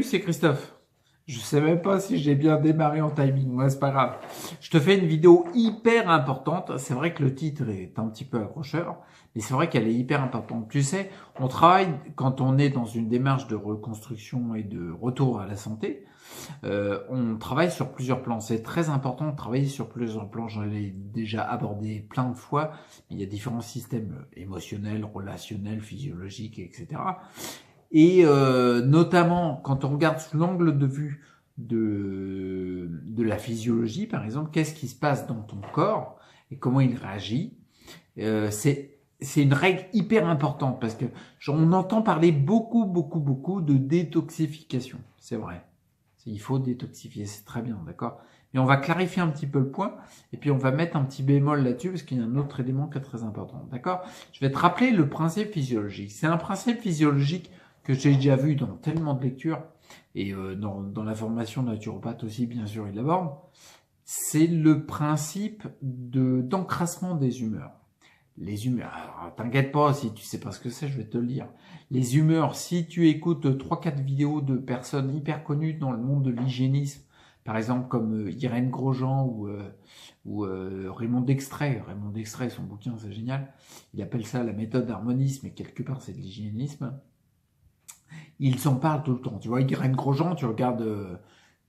c'est Christophe. Je sais même pas si j'ai bien démarré en timing, moi c'est pas grave. Je te fais une vidéo hyper importante. C'est vrai que le titre est un petit peu accrocheur, mais c'est vrai qu'elle est hyper importante. Tu sais, on travaille quand on est dans une démarche de reconstruction et de retour à la santé. On travaille sur plusieurs plans. C'est très important de travailler sur plusieurs plans. J'en ai déjà abordé plein de fois. Il y a différents systèmes émotionnels, relationnels, physiologiques, etc. Et notamment, quand on regarde sous l'angle de vue de la physiologie, par exemple, qu'est-ce qui se passe dans ton corps et comment il réagit, c'est une règle hyper importante parce que on entend parler beaucoup de détoxification. C'est vrai. Il faut détoxifier, c'est très bien, d'accord? Et on va clarifier un petit peu le point, et puis on va mettre un petit bémol là-dessus, parce qu'il y a un autre élément qui est très important, d'accord? Je vais te rappeler le principe physiologique. C'est un principe physiologique que j'ai déjà vu dans tellement de lectures, et dans la formation naturopathe aussi, bien sûr, il l'aborde. C'est le principe d'encrassement des humeurs. Les humeurs, alors t'inquiète pas, si tu sais pas ce que c'est, je vais te le dire. Les humeurs, si tu écoutes 3-4 vidéos de personnes hyper connues dans le monde de l'hygiénisme, par exemple comme Irène Grosjean ou Raymond Dextray. Raymond Dextray, son bouquin, c'est génial. Il appelle ça la méthode d'harmonisme, et quelque part c'est de l'hygiénisme. Ils en parlent tout le temps. Tu vois, Irène Grosjean, tu regardes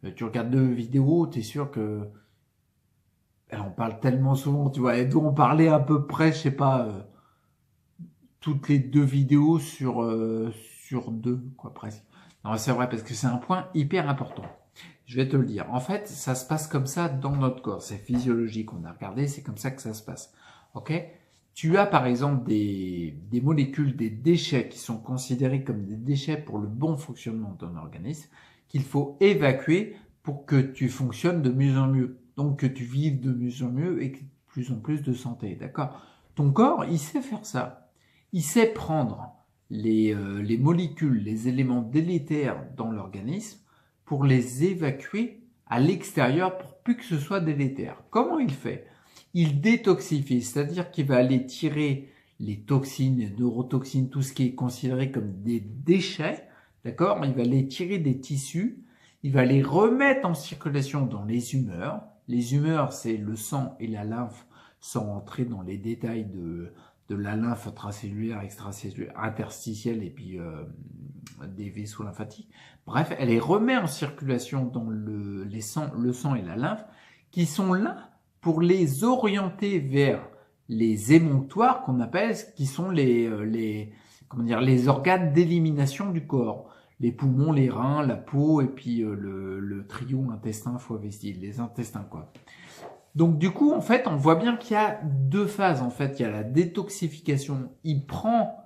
2 vidéos, t'es sûr que elle en parle tellement souvent, tu vois. Elle doit en parler à peu près, je sais pas, toutes les 2 vidéos sur 2, quoi, presque. Non, c'est vrai, parce que c'est un point hyper important. Je vais te le dire. En fait, ça se passe comme ça dans notre corps. C'est physiologique, on a regardé, c'est comme ça que ça se passe. Ok? Tu as par exemple des molécules, des déchets qui sont considérés comme des déchets pour le bon fonctionnement de ton organisme, qu'il faut évacuer pour que tu fonctionnes de mieux en mieux. Donc que tu vives de mieux en mieux et de plus en plus de santé. D'accord? Ton corps, il sait faire ça. Il sait prendre les molécules, les éléments délétères dans l'organisme pour les évacuer à l'extérieur pour plus que ce soit délétère. Comment il fait? Il détoxifie, c'est-à-dire qu'il va aller tirer les toxines, les neurotoxines, tout ce qui est considéré comme des déchets, d'accord? Il va les tirer des tissus, il va les remettre en circulation dans les humeurs. Les humeurs, c'est le sang et la lymphe, sans entrer dans les détails de la lymphe intracellulaire, extracellulaire, interstitielle et puis des vaisseaux lymphatiques. Bref, elle les remet en circulation dans le sang et la lymphe, qui sont là pour les orienter vers les émonctoires qu'on appelle, qui sont les organes d'élimination du corps. Les poumons, les reins, la peau et puis le trio intestin, foie, vessie, les intestins, quoi. Donc du coup, en fait, on voit bien qu'il y a 2 phases. En fait, il y a la détoxification. Il prend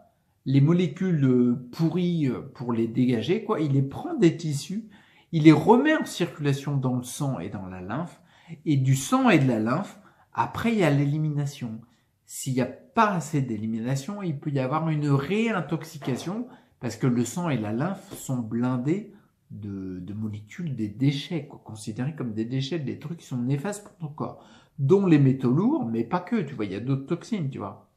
les molécules pourries pour les dégager, quoi. Il les prend des tissus, il les remet en circulation dans le sang et dans la lymphe. Et du sang et de la lymphe, après, il y a l'élimination. S'il n'y a pas assez d'élimination, il peut y avoir une réintoxication parce que le sang et la lymphe sont blindés de molécules, des déchets, quoi, considérés comme des déchets, des trucs qui sont néfastes pour ton corps, dont les métaux lourds, mais pas que, tu vois, il y a d'autres toxines, tu vois.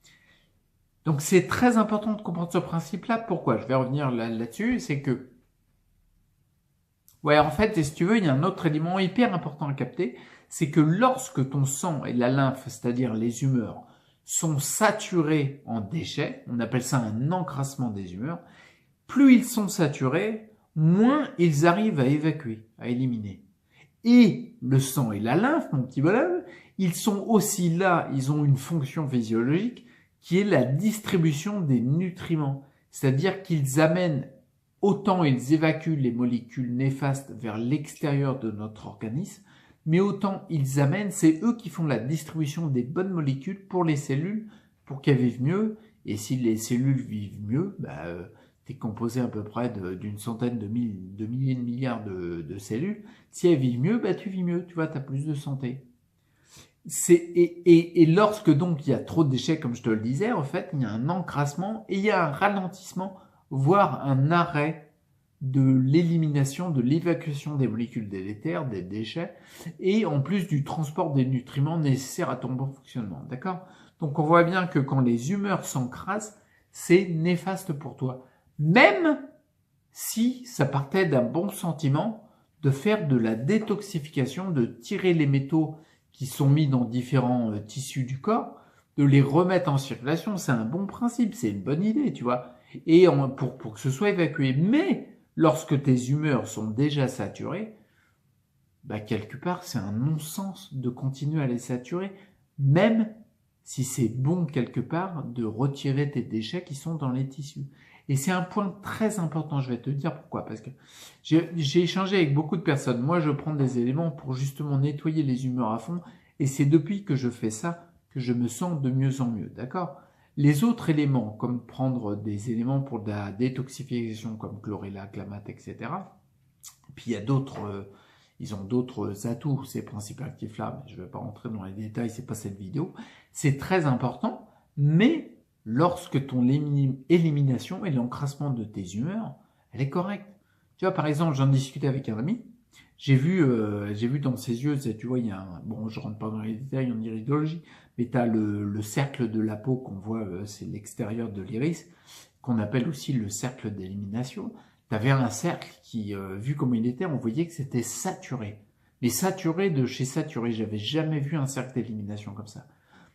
Donc c'est très important de comprendre ce principe-là. Pourquoi? Je vais revenir là-dessus, c'est que, ouais, en fait, si tu veux, il y a un autre élément hyper important à capter, c'est que lorsque ton sang et la lymphe, c'est-à-dire les humeurs, sont saturés en déchets, on appelle ça un encrassement des humeurs, plus ils sont saturés, moins ils arrivent à évacuer, à éliminer. Et le sang et la lymphe, mon petit bonhomme, ils sont aussi là, ils ont une fonction physiologique qui est la distribution des nutriments. C'est-à-dire qu'ils amènent, autant ils évacuent les molécules néfastes vers l'extérieur de notre organisme, mais autant ils amènent, c'est eux qui font la distribution des bonnes molécules pour les cellules, pour qu'elles vivent mieux. Et si les cellules vivent mieux, t'es composé à peu près d'une centaine de milliers de milliards de cellules. Si elles vivent mieux, tu vis mieux, tu vois, t'as plus de santé. Et lorsque donc il y a trop de déchets, comme je te le disais, en fait, il y a un encrassement et il y a un ralentissement, voire un arrêt de l'élimination, de l'évacuation des molécules délétères, des déchets, et en plus du transport des nutriments nécessaires à ton bon fonctionnement, d'accord? Donc on voit bien que quand les humeurs s'encrassent, c'est néfaste pour toi. Même si ça partait d'un bon sentiment de faire de la détoxification, de tirer les métaux qui sont mis dans différents tissus du corps, de les remettre en circulation. C'est un bon principe, c'est une bonne idée, tu vois. Et pour que ce soit évacué. Mais lorsque tes humeurs sont déjà saturées, bah quelque part, c'est un non-sens de continuer à les saturer, même si c'est bon quelque part de retirer tes déchets qui sont dans les tissus. Et c'est un point très important, je vais te dire pourquoi. Parce que j'ai échangé avec beaucoup de personnes. Moi, je prends des éléments pour justement nettoyer les humeurs à fond. Et c'est depuis que je fais ça que je me sens de mieux en mieux. D'accord? Les autres éléments, comme prendre des éléments pour de la détoxification, comme chlorella, clamate, etc. Puis il y a d'autres... ils ont d'autres atouts, ces principes actifs-là, mais je ne vais pas rentrer dans les détails, c'est pas cette vidéo. C'est très important, mais lorsque ton élimination et l'encrassement de tes humeurs, elle est correcte. Tu vois, par exemple, j'en discutais avec un ami, j'ai vu dans ses yeux, tu vois, il y a un, bon, je rentre pas dans les détails en iridologie, mais tu as le cercle de la peau qu'on voit, c'est l'extérieur de l'iris, qu'on appelle aussi le cercle d'élimination. Tu avais un cercle qui, vu comme il était, on voyait que c'était saturé. Mais saturé de chez saturé, j'avais jamais vu un cercle d'élimination comme ça.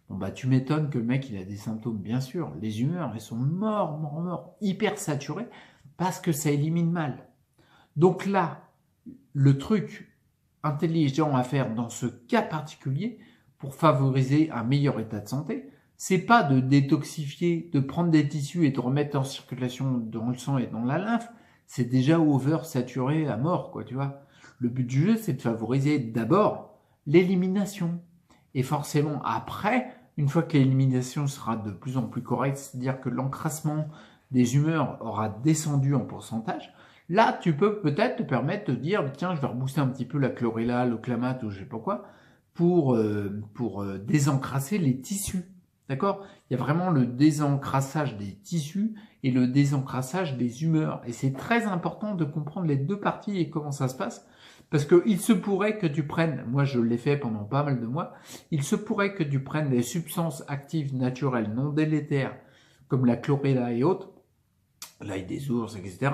Bon bah tu m'étonnes que le mec il a des symptômes, bien sûr. Les humeurs, elles sont morts, hyper saturées, parce que ça élimine mal. Donc là, le truc intelligent à faire dans ce cas particulier, pour favoriser un meilleur état de santé, c'est pas de détoxifier, de prendre des tissus et de remettre en circulation dans le sang et dans la lymphe, c'est déjà oversaturé à mort, quoi, tu vois. Le but du jeu, c'est de favoriser d'abord l'élimination. Et forcément, après, une fois que l'élimination sera de plus en plus correcte, c'est-à-dire que l'encrassement des humeurs aura descendu en pourcentage, là, tu peux peut-être te permettre de dire, tiens, je vais rebooster un petit peu la chlorella, le clamate ou je sais pas quoi, pour désencrasser les tissus. D'accord? Il y a vraiment le désencrassage des tissus et le désencrassage des humeurs. Et c'est très important de comprendre les deux parties et comment ça se passe. Parce qu'il se pourrait que tu prennes, moi je l'ai fait pendant pas mal de mois, il se pourrait que tu prennes des substances actives naturelles non délétères, comme la chlorella et autres, l'ail des ours, etc.,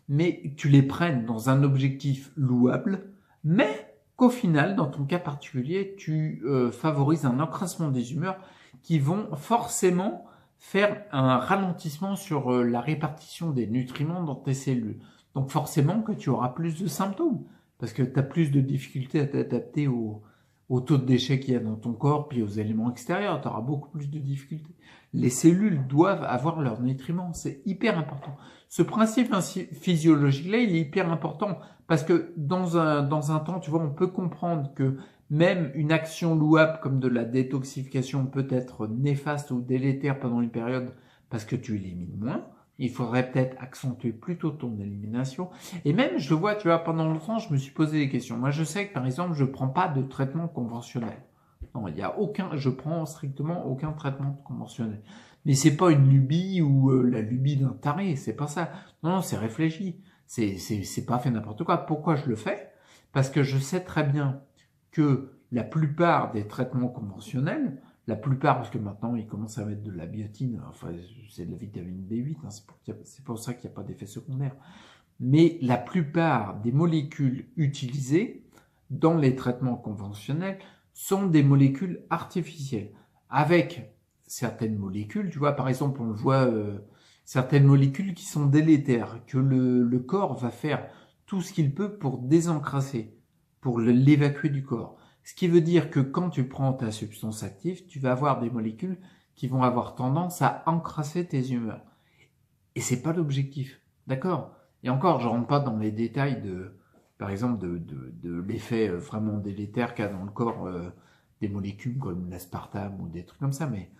mais que tu les prennes dans un objectif louable, mais qu'au final, dans ton cas particulier, tu favorises un encrassement des humeurs qui vont forcément faire un ralentissement sur la répartition des nutriments dans tes cellules. Donc forcément que tu auras plus de symptômes, parce que tu as plus de difficultés à t'adapter au taux de déchets qu'il y a dans ton corps, puis aux éléments extérieurs, tu auras beaucoup plus de difficultés. Les cellules doivent avoir leurs nutriments, c'est hyper important. Ce principe physiologique-là, il est hyper important, parce que dans un temps, tu vois, on peut comprendre que même une action louable comme de la détoxification peut être néfaste ou délétère pendant une période parce que tu élimines moins. Il faudrait peut-être accentuer plutôt ton élimination. Et même, je le vois, tu vois, pendant longtemps, je me suis posé des questions. Moi, je sais que, par exemple, je prends pas de traitement conventionnel. Non, il y a je prends strictement aucun traitement conventionnel. Mais c'est pas une lubie ou la lubie d'un taré, c'est pas ça. Non, c'est réfléchi. C'est pas fait n'importe quoi. Pourquoi je le fais? Parce que je sais très bien que la plupart des traitements conventionnels, la plupart, parce que maintenant ils commencent à mettre de la biotine, enfin c'est de la vitamine B8, hein, c'est pour ça qu'il n'y a pas d'effet secondaire. Mais la plupart des molécules utilisées dans les traitements conventionnels sont des molécules artificielles. Avec certaines molécules, tu vois, par exemple, on le voit, certaines molécules qui sont délétères, que le corps va faire tout ce qu'il peut pour désencrasser, pour l'évacuer du corps. Ce qui veut dire que quand tu prends ta substance active, tu vas avoir des molécules qui vont avoir tendance à encrasser tes humeurs. Et c'est pas l'objectif. D'accord? Et encore, je rentre pas dans les détails par exemple, de l'effet vraiment délétère qu'a dans le corps des molécules comme l'aspartame ou des trucs comme ça, mais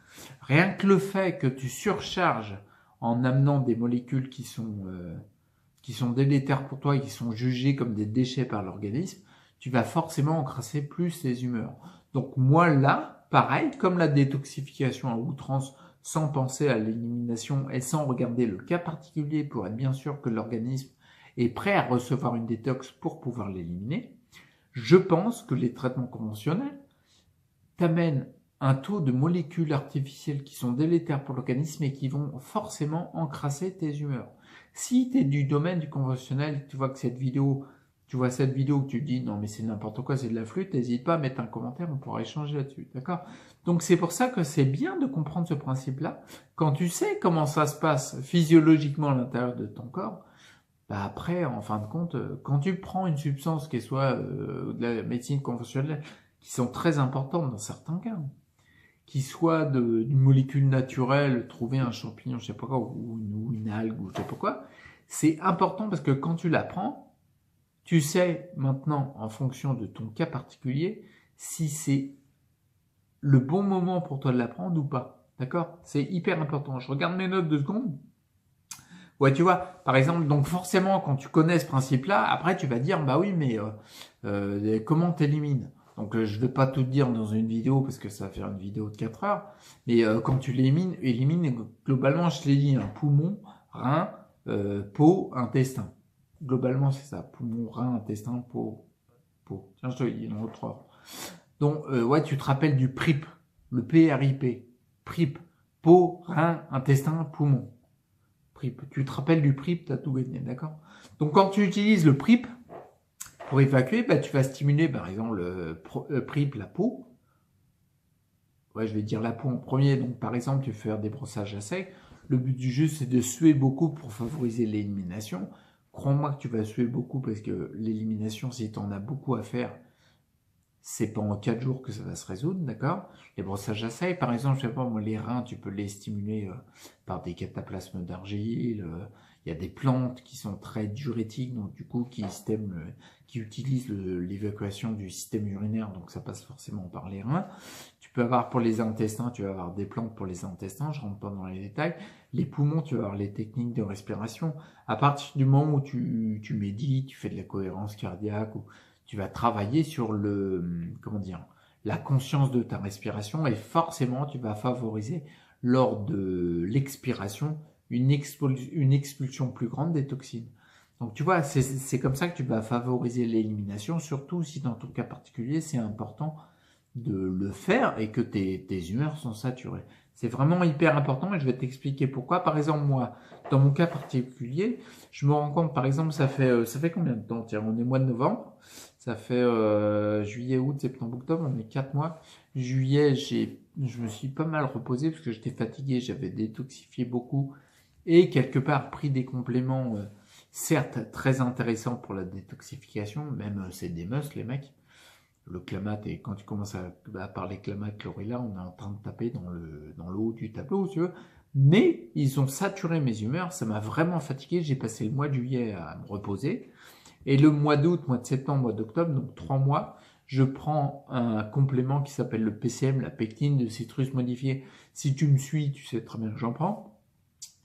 rien que le fait que tu surcharges en amenant des molécules qui sont délétères pour toi et qui sont jugées comme des déchets par l'organisme, tu vas forcément encrasser plus tes humeurs. Donc moi là, pareil, comme la détoxification à outrance, sans penser à l'élimination et sans regarder le cas particulier pour être bien sûr que l'organisme est prêt à recevoir une détox pour pouvoir l'éliminer, je pense que les traitements conventionnels t'amènent un taux de molécules artificielles qui sont délétères pour l'organisme et qui vont forcément encrasser tes humeurs. Si tu es du domaine du conventionnel, tu vois que cette vidéo, tu te dis non mais c'est n'importe quoi, c'est de la flûte, n'hésite pas à mettre un commentaire, on pourra échanger là-dessus, d'accord? Donc c'est pour ça que c'est bien de comprendre ce principe-là. Quand tu sais comment ça se passe physiologiquement à l'intérieur de ton corps, bah après, en fin de compte, quand tu prends une substance qui soit de la médecine conventionnelle, qui sont très importantes dans certains cas, qui soit d'une molécule naturelle, trouver un champignon, je sais pas quoi, ou une algue, ou je sais pas quoi, c'est important parce que quand tu la prends, tu sais maintenant, en fonction de ton cas particulier, si c'est le bon moment pour toi de la prendre ou pas. D'accord? C'est hyper important. Je regarde mes notes 2 secondes. Ouais, tu vois, par exemple, donc forcément, quand tu connais ce principe-là, après tu vas dire, bah oui, mais comment t'élimines? Donc je vais pas tout te dire dans une vidéo parce que ça va faire une vidéo de 4 heures, mais quand tu élimines globalement, je l'ai dit, poumon, rein, peau, intestin. Globalement, c'est ça, poumon, rein, intestin, peau. Tiens, je te le dis dans l'autre ordre. Donc ouais, tu te rappelles du PRIP, le PRIP, PRIP, peau, rein, intestin, poumon. PRIP. Tu te rappelles du PRIP, tu as tout gagné, d'accord? Donc quand tu utilises le PRIP pour évacuer, bah, tu vas stimuler par exemple le PRIP, la peau. Ouais, je vais dire la peau en premier. Donc par exemple, tu vas faire des brossages à sec. Le but du jeu, c'est de suer beaucoup pour favoriser l'élimination. Crois-moi que tu vas suer beaucoup parce que l'élimination, si tu en as beaucoup à faire, c'est pendant 4 jours que ça va se résoudre, d'accord? Les brossages à sec, par exemple, je sais pas, moi, les reins, tu peux les stimuler par des cataplasmes d'argile. Il y a des plantes qui sont très diurétiques, donc du coup, qui utilisent l'évacuation du système urinaire, donc ça passe forcément par les reins. Tu peux avoir pour les intestins, tu vas avoir des plantes pour les intestins, je rentre pas dans les détails. Les poumons, tu vas avoir les techniques de respiration. À partir du moment où tu médites, tu fais de la cohérence cardiaque, ou tu vas travailler sur la conscience de ta respiration et forcément tu vas favoriser lors de l'expiration une expulsion plus grande des toxines. Donc tu vois, c'est comme ça que tu vas favoriser l'élimination, surtout si dans ton cas particulier c'est important de le faire et que tes humeurs sont saturées. C'est vraiment hyper important et je vais t'expliquer pourquoi. Par exemple, moi, dans mon cas particulier, je me rends compte, par exemple, ça fait combien de temps? Tiens, on est mois de novembre, ça fait juillet, août, septembre, octobre, on est 4 mois. Juillet, je me suis pas mal reposé parce que j'étais fatigué, j'avais détoxifié beaucoup et quelque part pris des compléments, certes très intéressants pour la détoxification, même c'est des musts les mecs. Le Clamat, et quand tu commences à parler Clamat, Chlorella, on est en train de taper dans le haut du tableau, si tu veux. Mais ils ont saturé mes humeurs, ça m'a vraiment fatigué. J'ai passé le mois de juillet à me reposer. Et le mois d'août, mois de septembre, mois d'octobre, donc 3 mois, je prends un complément qui s'appelle le PCM, la pectine de citrus modifié. Si tu me suis, tu sais très bien que j'en prends.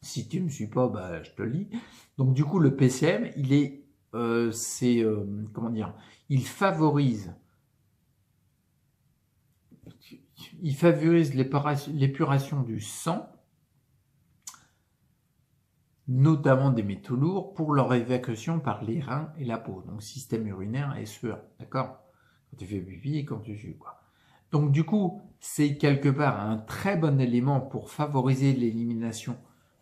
Si tu me suis pas, bah, je te le dis. Donc du coup, le PCM, il favorise l'épuration du sang, notamment des métaux lourds, pour leur évacuation par les reins et la peau, donc système urinaire et sueur, d'accord? Quand tu fais pipi et quand tu sues, quoi. Donc du coup, c'est quelque part un très bon élément pour favoriser l'élimination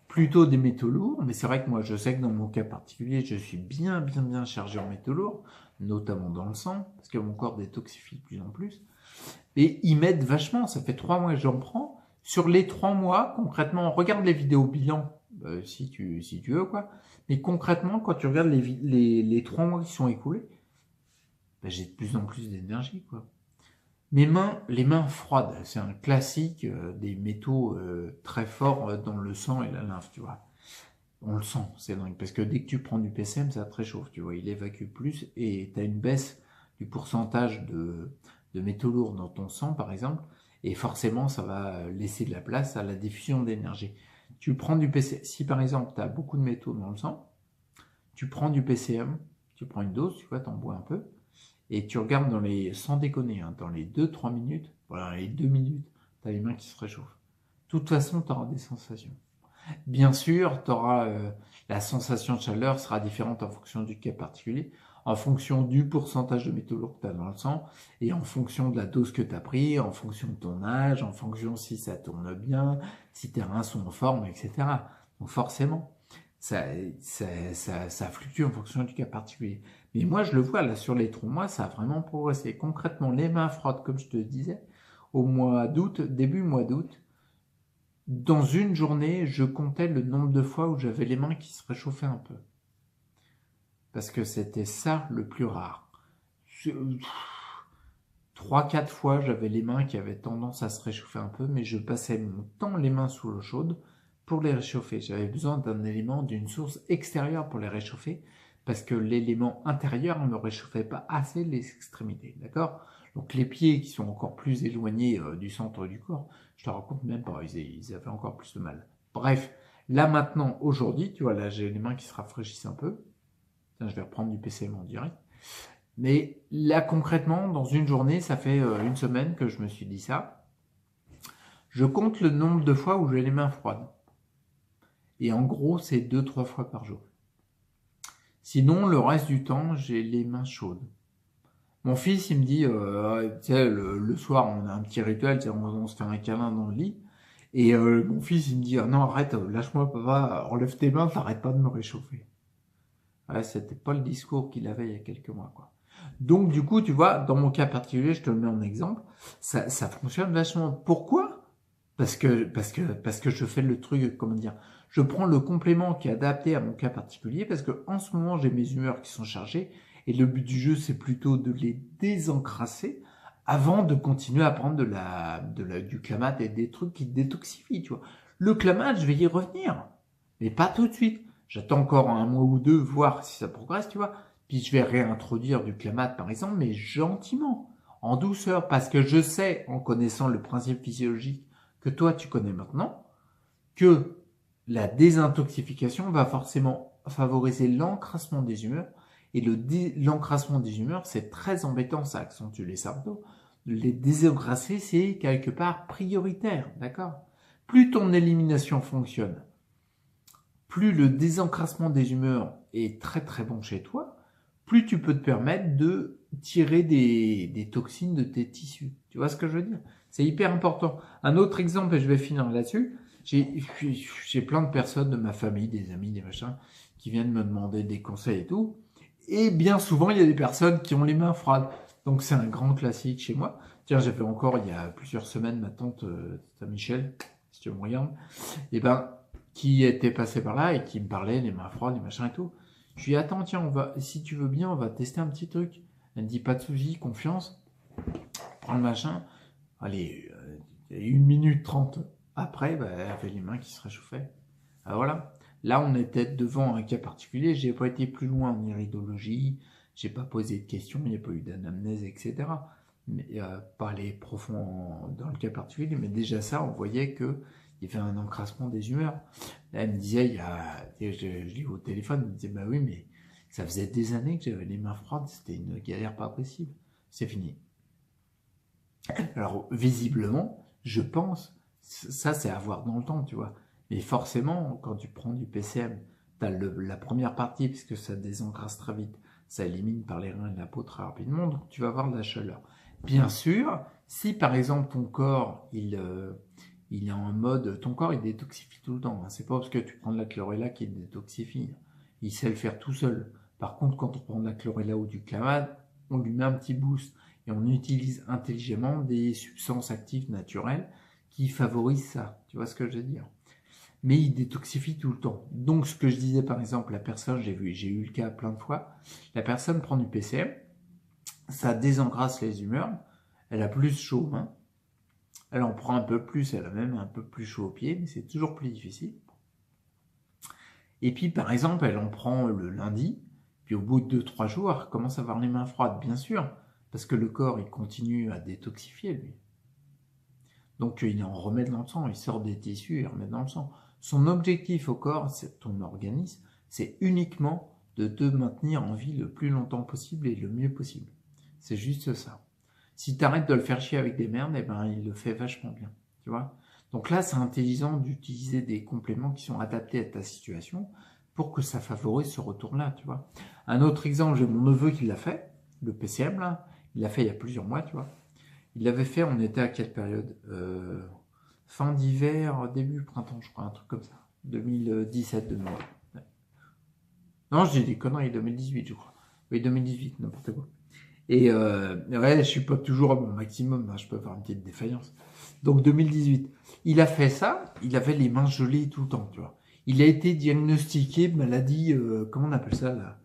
plutôt des métaux lourds, mais c'est vrai que moi je sais que dans mon cas particulier, je suis bien chargé en métaux lourds, notamment dans le sang, parce que mon corps détoxifie de plus en plus. Et ils m'aident vachement, ça fait 3 mois que j'en prends. Sur les 3 mois, concrètement, regarde les vidéos bilan, si tu veux, quoi. Mais concrètement, quand tu regardes les 3 mois qui sont écoulés, bah, j'ai de plus en plus d'énergie, quoi. Les mains froides, c'est un classique des métaux très forts dans le sang et la lymphe, tu vois. On le sent, c'est dingue, parce que dès que tu prends du PCM, ça te réchauffe, tu vois, il évacue plus et tu as une baisse du pourcentage de métaux lourds dans ton sang, par exemple, et forcément, ça va laisser de la place à la diffusion d'énergie. Tu prends du PCM, si par exemple, tu as beaucoup de métaux dans le sang, tu prends du PCM, tu prends une dose, tu vois, t'en bois un peu, et tu regardes sans déconner, hein, dans les 2-3 minutes, voilà, les 2 minutes, tu as les mains qui se réchauffent. De toute façon, tu auras des sensations. Bien sûr, la sensation de chaleur sera différente en fonction du cas particulier, en fonction du pourcentage de métaux lourds que tu as dans le sang, et en fonction de la dose que tu as pris, en fonction de ton âge, en fonction si ça tourne bien, si tes reins sont en forme, etc. Donc forcément. ça fluctue en fonction du cas particulier. Mais moi, je le vois là sur les 3 mois, ça a vraiment progressé. Concrètement, les mains froides, comme je te disais, au mois d'août, début mois d'août, dans une journée, je comptais le nombre de fois où j'avais les mains qui se réchauffaient un peu. Parce que c'était ça le plus rare. 3-4 fois, j'avais les mains qui avaient tendance à se réchauffer un peu, mais je passais mon temps les mains sous l'eau chaude pour les réchauffer. J'avais besoin d'un élément, d'une source extérieure pour les réchauffer, parce que l'élément intérieur ne me réchauffait pas assez les extrémités, d'accord? Donc les pieds qui sont encore plus éloignés du centre du corps, je te raconte même pas, ils avaient encore plus de mal. Bref, là maintenant, aujourd'hui, tu vois, là j'ai les mains qui se rafraîchissent un peu. Tiens, je vais reprendre du PCM en direct. Mais là, concrètement, dans une journée, ça fait une semaine que je me suis dit ça. Je compte le nombre de fois où j'ai les mains froides. Et en gros, c'est 2-3 fois par jour. Sinon, le reste du temps, j'ai les mains chaudes. Mon fils, il me dit, tu sais, le soir, on a un petit rituel, on se fait un câlin dans le lit. Et mon fils, il me dit, ah non, arrête, lâche-moi, papa, enlève tes mains, t'arrêtes pas de me réchauffer. Ouais, c'était pas le discours qu'il avait il y a quelques mois, quoi. Donc, du coup, tu vois, dans mon cas particulier, je te le mets en exemple, ça fonctionne vachement. Pourquoi? Parce que je fais le truc, comment dire, je prends le complément qui est adapté à mon cas particulier, parce que en ce moment, j'ai mes humeurs qui sont chargées, et le but du jeu, c'est plutôt de les désencrasser avant de continuer à prendre du Clamat et des trucs qui détoxifient, tu vois. Le Clamat, je vais y revenir, mais pas tout de suite. J'attends encore 1 mois ou 2, voir si ça progresse, tu vois. Puis je vais réintroduire du Clamat, par exemple, mais gentiment, en douceur, parce que je sais, en connaissant le principe physiologique que toi tu connais maintenant, que la désintoxification va forcément favoriser l'encrassement des humeurs, et l'encrassement des humeurs, c'est très embêtant, ça accentue les symptômes. Les désencrasser, c'est quelque part prioritaire, d'accord? Plus ton élimination fonctionne, plus le désencrassement des humeurs est très très bon chez toi, plus tu peux te permettre de tirer des toxines de tes tissus. Tu vois ce que je veux dire? C'est hyper important. Un autre exemple, et je vais finir là-dessus, j'ai plein de personnes de ma famille, des amis, des machins, qui viennent me demander des conseils et tout. Et bien souvent, il y a des personnes qui ont les mains froides. Donc c'est un grand classique chez moi. Tiens, j'avais encore, il y a plusieurs semaines, ma tante Michel, si tu me regardes, et ben, qui était passé par là et qui me parlait des mains froides, des machins et tout. Je lui dis, attends, tiens, si tu veux bien, on va tester un petit truc. Elle me dit, pas de soucis, confiance. Prends le machin. Allez, 1 minute 30 après, bah, elle avait les mains qui se réchauffaient. Ah, voilà. Là, on était devant un cas particulier. J'ai pas été plus loin en iridologie. J'ai pas posé de questions. Il n'y a pas eu d'anamnèse, etc. Mais pas aller profond dans le cas particulier. Mais déjà ça, on voyait que il y avait un encrassement des humeurs. Là, elle me disait, je l'ai eu au téléphone, elle me disait, bah oui, mais ça faisait des années que j'avais les mains froides, c'était une galère pas possible. C'est fini. Alors, visiblement, je pense, ça c'est à voir dans le temps, tu vois. Mais forcément, quand tu prends du PCM, tu as la première partie, puisque ça désencrasse très vite, ça élimine par les reins et la peau très rapidement, donc tu vas avoir de la chaleur. Bien sûr, si par exemple ton corps, il est en mode, ton corps il détoxifie tout le temps, hein. C'est pas parce que tu prends de la chlorella qu'il détoxifie, il sait le faire tout seul. Par contre, quand on prend de la chlorella ou du Clamat, on lui met un petit boost et on utilise intelligemment des substances actives naturelles qui favorisent ça. Tu vois ce que je veux dire? Mais il détoxifie tout le temps. Donc ce que je disais par exemple, la personne, j'ai eu le cas plein de fois, la personne prend du PCM, ça désengrasse les humeurs, elle a plus chaud, hein. Elle en prend un peu plus, elle a même un peu plus chaud aux pieds, mais c'est toujours plus difficile. Et puis par exemple, elle en prend le lundi, puis au bout de 2-3 jours, elle commence à avoir les mains froides, bien sûr, parce que le corps, il continue à détoxifier, lui. Donc il en remet dans le sang, il sort des tissus et remet dans le sang. Son objectif au corps, c'est ton organisme, c'est uniquement de te maintenir en vie le plus longtemps possible et le mieux possible. C'est juste ça. Si tu arrêtes de le faire chier avec des merdes, eh ben, il le fait vachement bien. Tu vois? Donc là, c'est intelligent d'utiliser des compléments qui sont adaptés à ta situation pour que ça favorise ce retour-là, tu vois. Un autre exemple, j'ai mon neveu qui l'a fait, le PCM, là. Il l'a fait il y a plusieurs mois, tu vois. Il l'avait fait, on était à quelle période? Fin d'hiver, début printemps, je crois, un truc comme ça. 2017, 2018. Non, j'ai des conneries, 2018, je crois. Oui, 2018, n'importe quoi. Et ouais, je suis pas toujours à mon maximum, hein, je peux faire une petite défaillance. Donc 2018, il a fait ça, il avait les mains gelées tout le temps, tu vois. Il a été diagnostiqué maladie, comment on appelle ça là,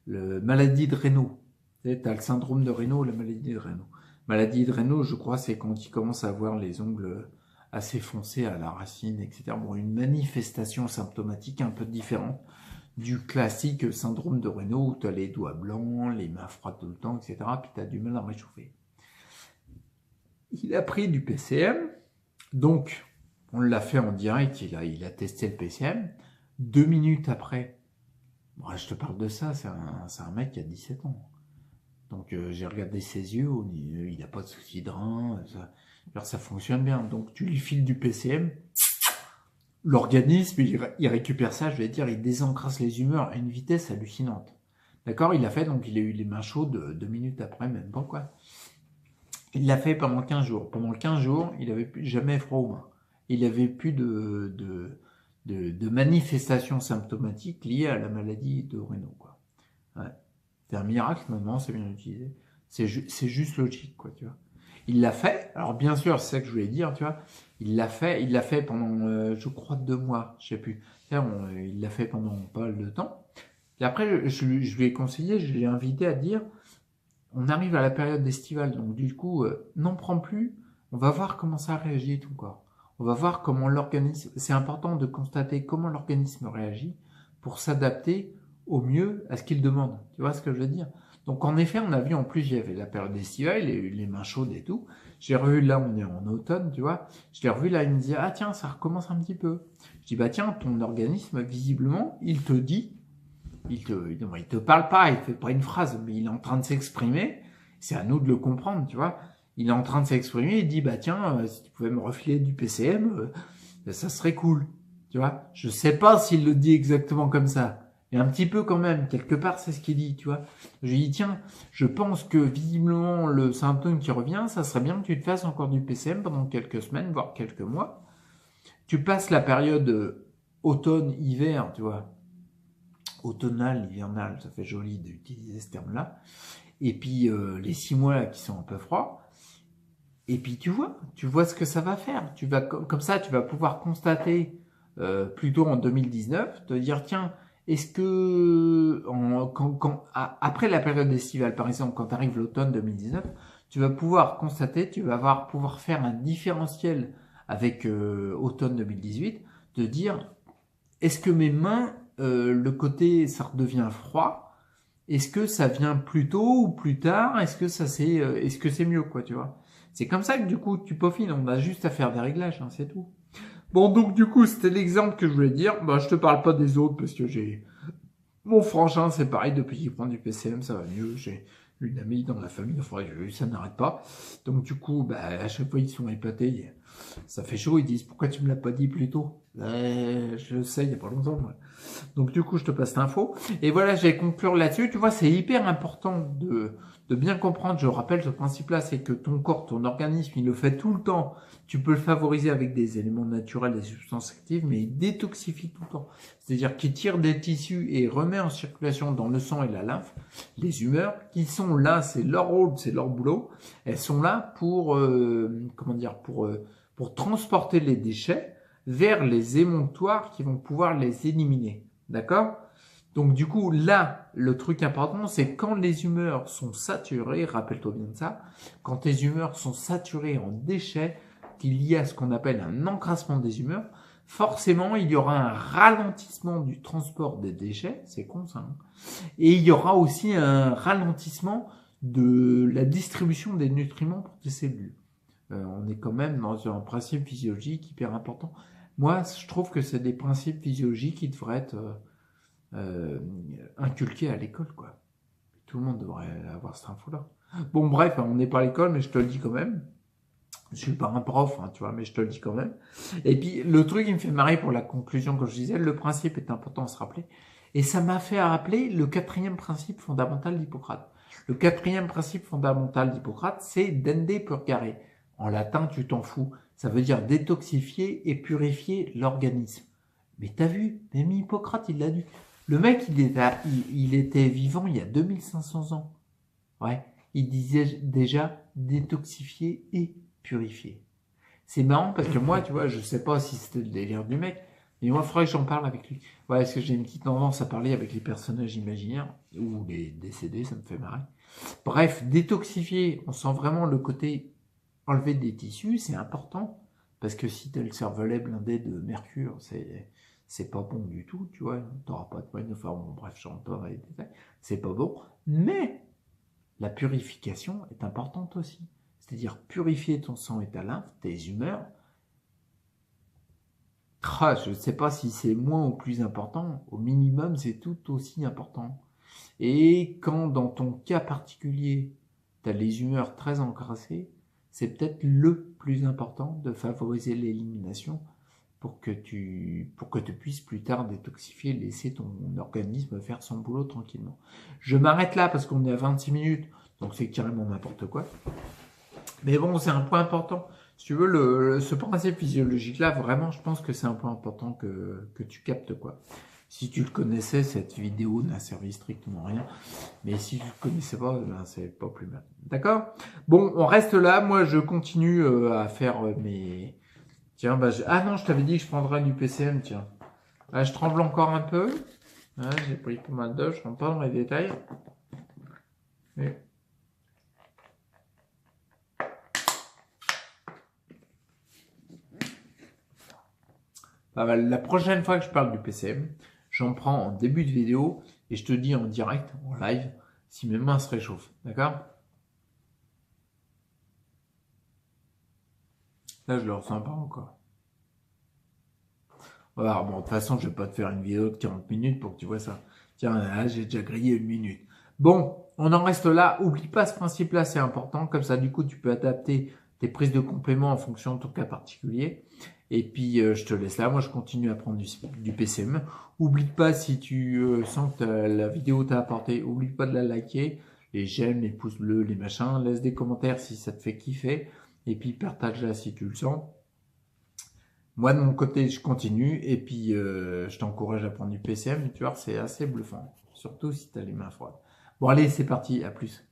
le maladie de Raynaud. Tu sais, t'as le syndrome de Raynaud, la maladie de Raynaud. Maladie de Raynaud, je crois, c'est quand il commence à avoir les ongles assez foncés à la racine, etc. Bon, une manifestation symptomatique un peu différente du classique syndrome de Raynaud où tu as les doigts blancs, les mains froides tout le temps, etc. Puis tu as du mal à réchauffer. Il a pris du PCM, donc on l'a fait en direct, il a testé le PCM. 2 minutes après, bon, je te parle de ça, c'est un mec qui a 17 ans. Donc j'ai regardé ses yeux, il n'a pas de souci de rein, ça fonctionne bien. Donc tu lui files du PCM, l'organisme, il récupère ça, je vais dire, il désencrasse les humeurs à une vitesse hallucinante. D'accord? Il l'a fait, donc il a eu les mains chaudes 2 minutes après, même pas quoi. Il l'a fait pendant 15 jours. Pendant 15 jours, il avait plus jamais froid aux mains. Il avait plus de manifestations symptomatiques liées à la maladie de Raynaud, quoi. Ouais. C'est un miracle, maintenant, c'est bien utilisé. C'est juste logique, quoi, tu vois. Il l'a fait. Alors, bien sûr, c'est ça que je voulais dire, tu vois. Il l'a fait pendant, je crois, 2 mois, je sais plus. Il l'a fait pendant pas mal de temps. Et après, je lui ai conseillé, je l'ai invité à dire, on arrive à la période estivale, donc du coup, n'en prends plus. On va voir comment ça réagit ton corps. On va voir comment l'organisme. C'est important de constater comment l'organisme réagit pour s'adapter au mieux à ce qu'il demande. Tu vois ce que je veux dire? Donc en effet, on a vu en plus, il y avait la période estivale, les mains chaudes et tout. J'ai revu là, on est en automne, tu vois. Je l'ai revu là, il me disait, ah tiens, ça recommence un petit peu. Je dis, bah tiens, ton organisme, visiblement, il te dit, il te parle pas, il fait pas une phrase, mais il est en train de s'exprimer. C'est à nous de le comprendre, tu vois. Il est en train de s'exprimer, il dit, bah tiens, si tu pouvais me refiler du PCM, ça serait cool. Tu vois. Je sais pas s'il le dit exactement comme ça. Mais un petit peu quand même, quelque part, c'est ce qu'il dit, tu vois. Je lui dis, tiens, je pense que visiblement, le symptôme qui revient, ça serait bien que tu te fasses encore du PCM pendant quelques semaines, voire quelques mois. Tu passes la période automne-hiver, tu vois. Automnal, hivernal, ça fait joli d'utiliser ce terme-là. Et puis, les 6 mois là, qui sont un peu froids. Et puis, tu vois ce que ça va faire. Tu vas, comme ça, tu vas pouvoir constater, plutôt en 2019, te dire, tiens, est-ce que après la période estivale, par exemple, quand arrive l'automne 2019, tu vas pouvoir constater, tu vas pouvoir faire un différentiel avec automne 2018, de dire est-ce que mes mains, le côté ça redevient froid, est-ce que ça vient plus tôt ou plus tard, est-ce que c'est mieux quoi, tu vois. C'est comme ça que du coup tu peaufines, on a juste à faire des réglages, hein, c'est tout. Bon, donc du coup, c'était l'exemple que je voulais dire. Bah, je te parle pas des autres parce que j'ai mon frangin, c'est pareil, depuis qu'il prend du PCM, ça va mieux. J'ai une amie dans la famille, enfin, ça n'arrête pas. Donc du coup, bah, à chaque fois, ils sont épatés. Ça fait chaud, ils disent, pourquoi tu me l'as pas dit plus tôt? Je le sais, il y a pas longtemps, moi. Donc du coup, je te passe l'info. Et voilà, je vais conclure là-dessus. Tu vois, c'est hyper important de bien comprendre. Je rappelle ce principe-là, c'est que ton corps, ton organisme, il le fait tout le temps. Tu peux le favoriser avec des éléments naturels, des substances actives, mais il détoxifie tout le temps. C'est-à-dire qu'il tire des tissus et remet en circulation dans le sang et la lymphe les humeurs qui sont là, c'est leur rôle, c'est leur boulot. Elles sont là pour, pour transporter les déchets vers les émonctoires qui vont pouvoir les éliminer. D'accord? Donc du coup, là, le truc important, c'est quand les humeurs sont saturées, rappelle-toi bien de ça, quand tes humeurs sont saturées en déchets, qu'il y a ce qu'on appelle un encrassement des humeurs, forcément, il y aura un ralentissement du transport des déchets, c'est con ça, hein, et il y aura aussi un ralentissement de la distribution des nutriments pour tes cellules. On est quand même dans un principe physiologique hyper important. Moi, je trouve que c'est des principes physiologiques qui devraient être inculqués à l'école, quoi. Tout le monde devrait avoir cette info-là. Bon, bref, on n'est pas à l'école, mais je te le dis quand même. Je suis pas un prof, hein, tu vois, mais je te le dis quand même. Et puis, le truc qui me fait marrer pour la conclusion, comme je disais, le principe est important à se rappeler. Et ça m'a fait rappeler le 4e principe fondamental d'Hippocrate. Le 4e principe fondamental d'Hippocrate, c'est dende purgare. En latin, tu t'en fous. Ça veut dire détoxifier et purifier l'organisme. Mais t'as vu, même Hippocrate, il l'a dit. Le mec, il était vivant il y a 2500 ans. Ouais. Il disait déjà détoxifier et purifier. C'est marrant parce que moi, tu vois, je sais pas si c'était le délire du mec, mais moi, il faudrait que j'en parle avec lui. Ouais, parce que j'ai une petite tendance à parler avec les personnages imaginaires ou les décédés, ça me fait marrer. Bref, détoxifier, on sent vraiment le côté enlever des tissus, c'est important. Parce que si t'as le cervelet blindé de mercure, c'est pas bon du tout, tu vois. T'auras pas de moyenne, enfin bon, bref, je rentre pas dans les détails. C'est pas bon. Mais la purification est importante aussi. C'est-à-dire purifier ton sang et ta lymphe, tes humeurs. Je ne sais pas si c'est moins ou plus important. Au minimum, c'est tout aussi important. Et quand dans ton cas particulier, tu as les humeurs très encrassées, c'est peut-être le plus important de favoriser l'élimination pour que tu puisses plus tard détoxifier, laisser ton organisme faire son boulot tranquillement. Je m'arrête là parce qu'on est à 26 minutes, donc c'est carrément n'importe quoi. Mais bon, c'est un point important. Si tu veux, ce principe physiologique-là, vraiment, je pense que c'est un point important que tu captes, quoi. Si tu le connaissais, cette vidéo n'a servi strictement à rien. Mais si tu le connaissais pas, ben, c'est pas plus mal. D'accord? Bon, on reste là. Moi, je continue à faire mes... Tiens, bah, ah non, je t'avais dit que je prendrais du PCM, tiens. Là, je tremble encore un peu. Hein, j'ai pris pas mal d'œufs, je rentre pas dans les détails. Mais... La prochaine fois que je parle du PCM, j'en prends en début de vidéo et je te dis en direct, en live, si mes mains se réchauffent. D'accord? Là, je le ressens pas encore. Voilà, bon, de toute façon, je vais pas te faire une vidéo de 40 minutes pour que tu vois ça. Tiens, là, j'ai déjà grillé 1 minute. Bon, on en reste là. Oublie pas ce principe-là, c'est important. Comme ça, du coup, tu peux adapter tes prises de compléments en fonction de ton cas particulier. Et puis, je te laisse là. Moi, je continue à prendre du PCM. Oublie pas, si tu sens que la vidéo t'a apporté, oublie pas de la liker. Les j'aime, les pouces bleus, les machins. Laisse des commentaires si ça te fait kiffer. Et puis, partage-la si tu le sens. Moi, de mon côté, je continue. Et puis, je t'encourage à prendre du PCM. Tu vois, c'est assez bluffant. Surtout si tu as les mains froides. Bon, allez, c'est parti. À plus.